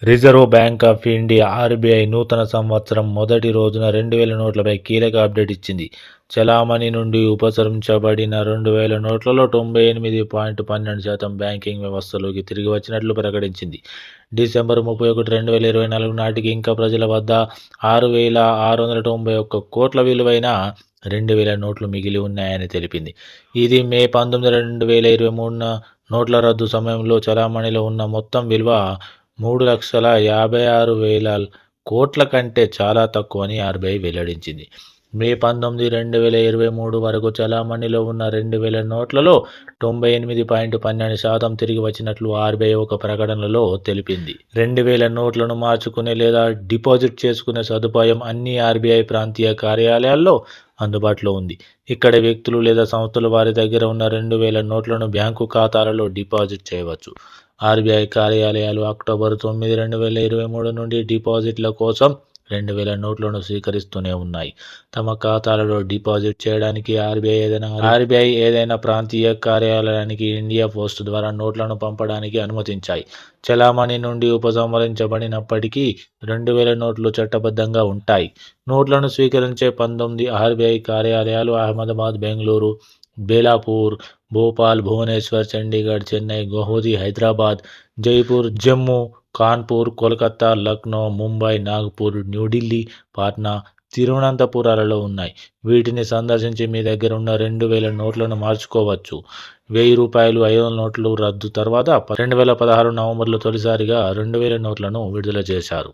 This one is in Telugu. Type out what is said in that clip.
Reserve bank of India RBI నూతన సంవత్సరం మొదటి రోజున 2000 నోట్లపై కీలక అప్డేట్ ఇచ్చింది. చలామణి నుండి ఉపసంహరించబడిన 2000 నోట్లలో 98.12% బ్యాంకింగ్ వ్యవస్థలోకి తిరిగి వచ్చినట్లు ప్రకటించింది. డిసెంబర్ 31, 2024 నాటికి ఇంకా ప్రజల వద్ద 6,691 కోట్ల విలువైన 2000 నోట్లు మిగిలి ఉన్నాయని తెలిపింది. ఇది మే 19, 2023న నోట్ల రద్దు సమయంలో చలామణిలో ఉన్న మొత్తం విలువ 3,56,000 కోట్ల కంటే చాలా తక్కువని ఆర్బీఐ వెల్లడించింది. మే 19, 2023 వరకు చలామణిలో ఉన్న 2000 నోట్లలో 98.12% తిరిగి వచ్చినట్లు ఆర్బీఐ ఒక ప్రకటనలో తెలిపింది. 2000 నోట్లను మార్చుకునే లేదా డిపాజిట్ చేసుకునే సదుపాయం అన్ని ఆర్బీఐ ప్రాంతీయ కార్యాలయాల్లో అందుబాటులో ఉంది. ఇక్కడ వ్యక్తులు లేదా సంస్థలు వారి దగ్గర ఉన్న 2000 నోట్లను బ్యాంకు ఖాతాలలో డిపాజిట్ చేయవచ్చు. ఆర్బీఐ కార్యాలయాలు అక్టోబర్ 9, 2023 నుండి డిపాజిట్ల కోసం 2000 నోట్లను స్వీకరిస్తూనే ఉన్నాయి. తమ ఖాతాలలో డిపాజిట్ చేయడానికి ఆర్బీఐ ఏదైనా ప్రాంతీయ కార్యాలయానికి ఇండియా పోస్ట్ ద్వారా నోట్లను పంపడానికి అనుమతించాయి. చలామణి నుండి ఉపసంహరించబడినప్పటికీ 2000 నోట్లు చట్టబద్ధంగా ఉంటాయి. నోట్లను స్వీకరించే 19 ఆర్బీఐ కార్యాలయాలు అహ్మదాబాద్, బెంగళూరు, బేలాపూర్, భోపాల్, భువనేశ్వర్, చండీగఢ్, చెన్నై, గౌహతి, హైదరాబాద్, జైపూర్, జమ్మూ, కాన్పూర్, కోల్కతా, లక్నో, ముంబై, నాగపూర్, న్యూఢిల్లీ, పాట్నా, తిరువనంతపురాలలో ఉన్నాయి. వీటిని సందర్శించి మీ దగ్గర ఉన్న 2000 నోట్లను మార్చుకోవచ్చు. రూ. 1000, 500 నోట్ల రద్దు తర్వాత 2016 నవంబర్లో తొలిసారిగా 2000 నోట్లను విడుదల చేశారు.